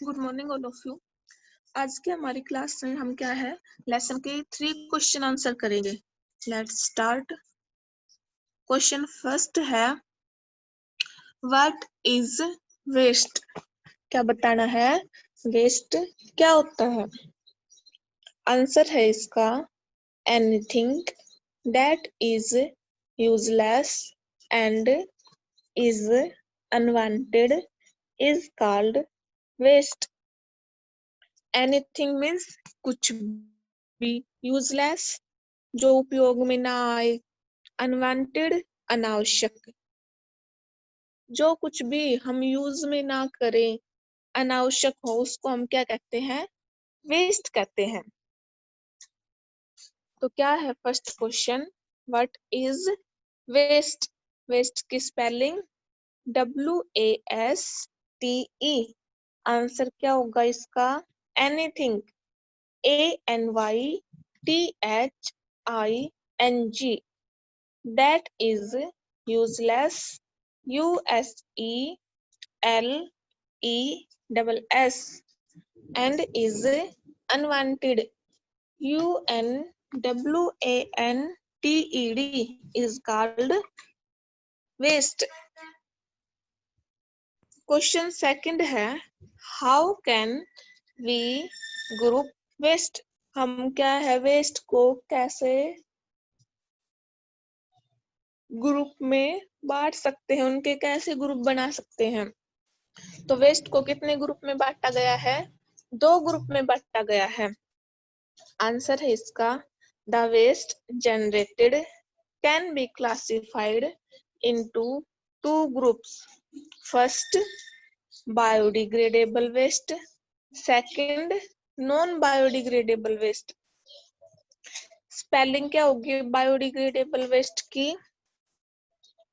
Good morning all of you. आज के हमारी क्लास में हम क्या है लेसन के 3 क्वेश्चन आंसर करेंगे। Let's start. क्वेश्चन फर्स्ट है व्हाट इज वेस्ट। क्या बताना है? वेस्ट क्या होता है? आंसर है इसका anything that is useless and is unwanted is called waste. Anything means कुछ भी, यूजलेस जो उपयोग में ना आए, अनवांटेड अनावश्यक, जो कुछ भी हम यूज में ना करें, अनावश्यक हो, उसको हम क्या कहते हैं? वेस्ट कहते हैं। तो क्या है first question, what is waste? Waste की स्पेलिंग WASTE। आंसर क्या होगा इसका? Anything, ANYTHING, that is useless, USELESS, and is unwanted, UNWANTED, is called waste. Question second है how can we group waste. हम क्या है वेस्ट को कैसे ग्रुप में बांट सकते हैं, उनके कैसे ग्रुप बना सकते हैं? तो वेस्ट को कितने ग्रुप में बांटा गया है? 2 ग्रुप में बांटा गया है। आंसर है इसका the waste generated can be classified into 2 groups. First biodegradable waste, second non biodegradable waste. Spelling क्या होगी बायोडिग्रेडेबल वेस्ट की?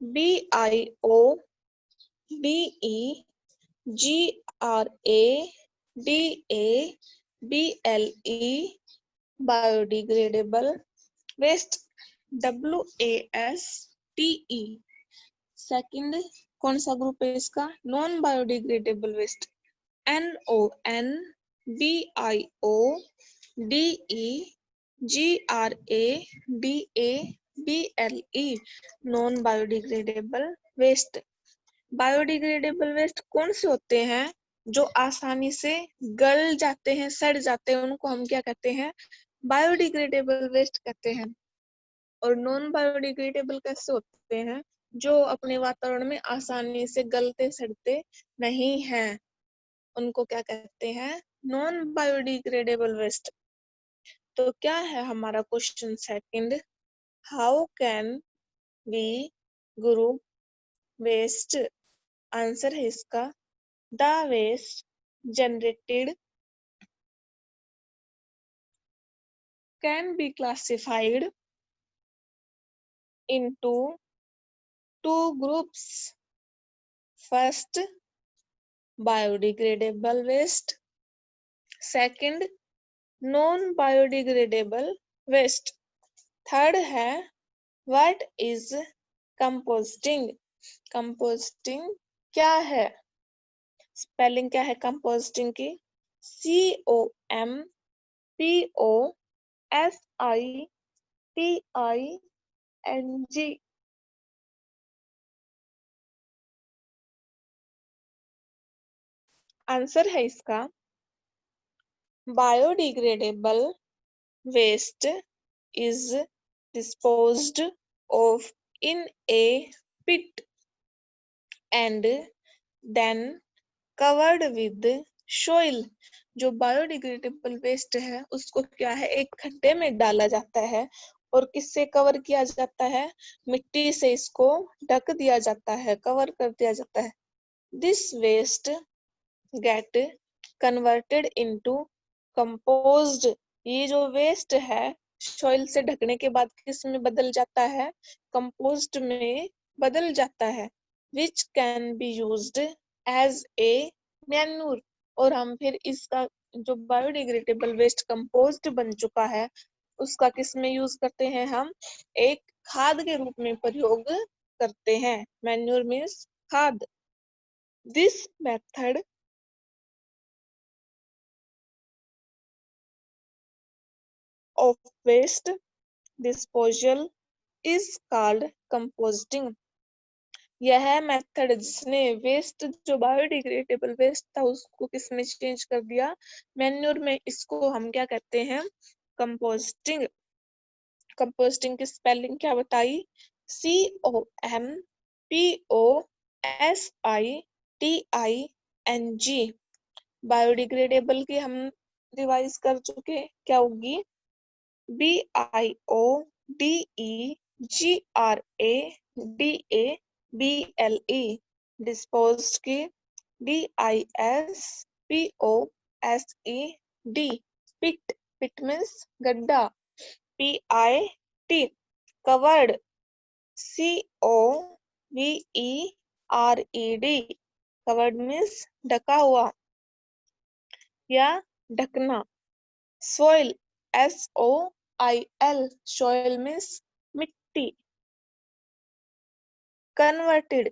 BIODEGRADABLE, biodegradable waste, WASTE। Second कौन सा ग्रुप है इसका? Non biodegradable waste, NONBIODEGRADABLE, non biodegradable waste. Biodegradable waste कौन से होते हैं? जो आसानी से गल जाते हैं, सड़ जाते हैं, उनको हम क्या कहते हैं? बायोडिग्रेडेबल वेस्ट कहते हैं। और नॉन बायोडिग्रेडेबल कैसे होते हैं? जो अपने वातावरण में आसानी से गलते सड़ते नहीं हैं, उनको क्या कहते हैं? Non biodegradable waste. तो क्या है हमारा question second, how can we group waste? Answer है इसका the waste generated can be classified into 2 groups. First biodegradable waste, second non biodegradable waste. Third है व्हाट इज कंपोस्टिंग। कंपोस्टिंग क्या है? Spelling क्या है कंपोस्टिंग की? COMPOSITING। आंसर है इसका biodegradable waste is disposed of in a pit and then covered with soil। जो biodegradable waste है उसको क्या है, एक खड्डे में डाला जाता है और किससे कवर किया जाता है? मिट्टी से इसको ढक दिया जाता है, कवर कर दिया जाता है। This waste get converted into composed. ये जो वेस्ट है सॉइल से ढकने के बाद किस में बदल जाता है? कंपोस्ट में बदल जाता है, which can be used as a manure. और हम फिर इसका जो बायोडिग्रेडेबल वेस्ट कंपोस्ट बन चुका है उसका किस में यूज करते हैं? हम एक खाद के रूप में प्रयोग करते हैं। मैन्यूर मीन्स खाद। This method of waste disposal is called composting. यह मेथड जिसने वेस्ट जो बायोडिग्रेडेबल वेस्ट था उसको किसमें चेंज कर दिया, मैन्योर में, इसको हम क्या कहते हैं, कंपोस्टिंग। कंपोस्टिंग की स्पेलिंग क्या बताई, COMPOSITING। बायोडिग्रेडेबल की हम रिवाइज कर चुके, क्या होगी, BIODEGRADABLE। डिस्पोज्ड की DISPOSED। पिट, पिट मीन्स गड्ढा, PIT। Covered, COVERED। Covered means ढका हुआ या ढकना। Soil, SOIL। सोइल मीन्स मिट्टी। Converted,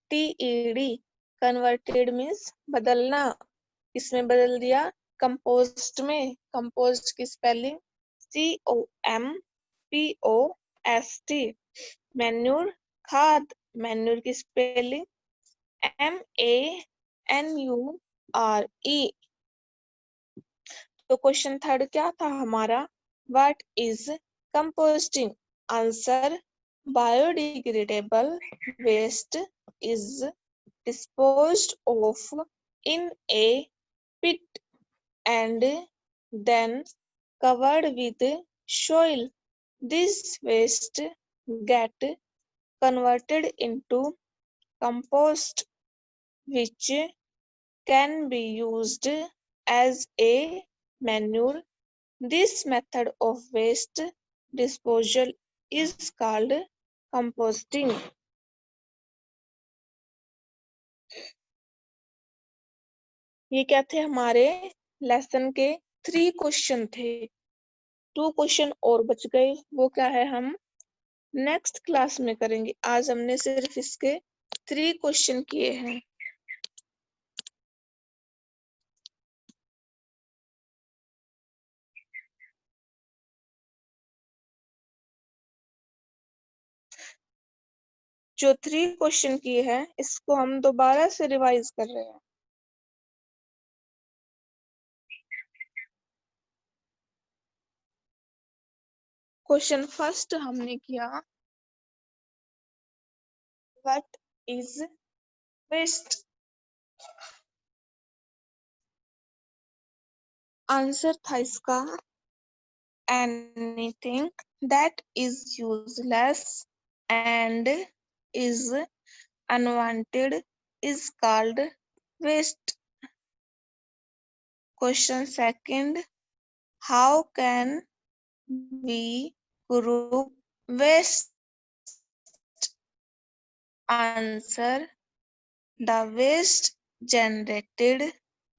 CONVERTED। कन्वर्टेड मीन्स बदलना, इसमें बदल दिया, कंपोस्ट में। कंपोस्ट की स्पेलिंग COMPOST। मैन्यूर, खाद, मैन्यूर की स्पेलिंग MANURE। तो क्वेश्चन थर्ड क्या था हमारा, what is composting? Answer, biodegradable waste is disposed of in a pit and then covered with soil. This waste get converted into compost, which can be used as a manure. This method of waste disposal is called composting. ये क्या थे हमारे lesson के 3 question थे। 2 question और बच गए, वो क्या है, हम नेक्स्ट क्लास में करेंगे। आज हमने सिर्फ इसके 3 क्वेश्चन किए हैं। जो 3 क्वेश्चन किए हैं इसको हम दोबारा से रिवाइज कर रहे हैं। क्वेश्चन फर्स्ट हमने किया, व्हाट इज वेस्ट? आंसर था इसका, anything that is useless and is unwanted is called waste. Question second, how can we group waste? Answer, the waste generated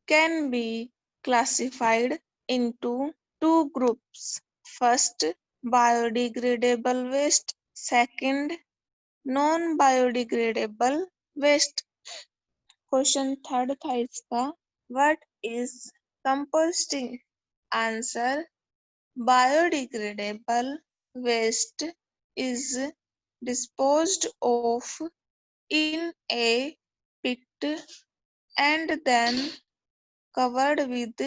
can be classified into 2 groups. First, biodegradable waste. Second, non-biodegradable waste. Question third था इसका, what is composting? Answer, biodegradable waste is disposed of in a pit and then covered with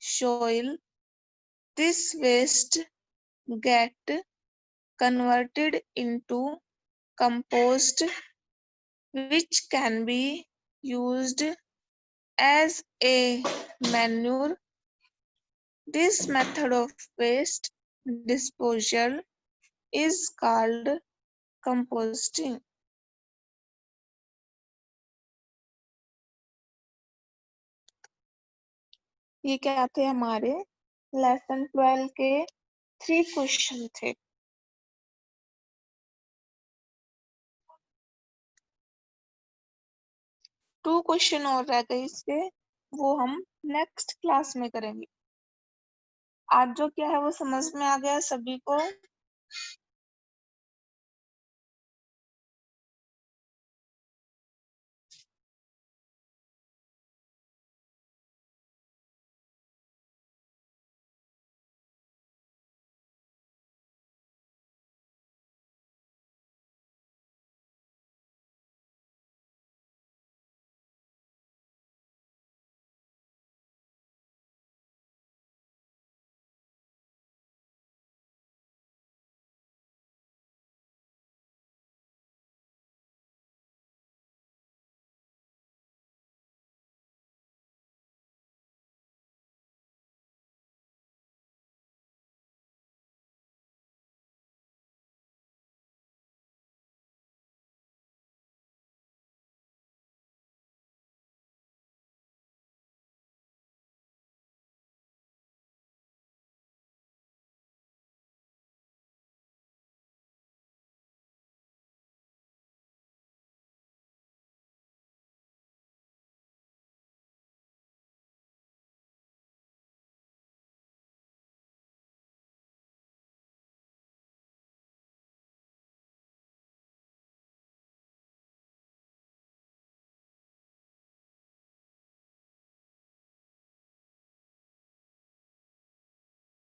soil. This waste get converted into compost, which can be used as a manure. This method of waste disposal is called composting. ये क्या थे हमारे lesson 12 के 3 question थे। To question और रह गए इसके, वो हम नेक्स्ट क्लास में करेंगे। आज जो क्या है वो समझ में आ गया सभी को?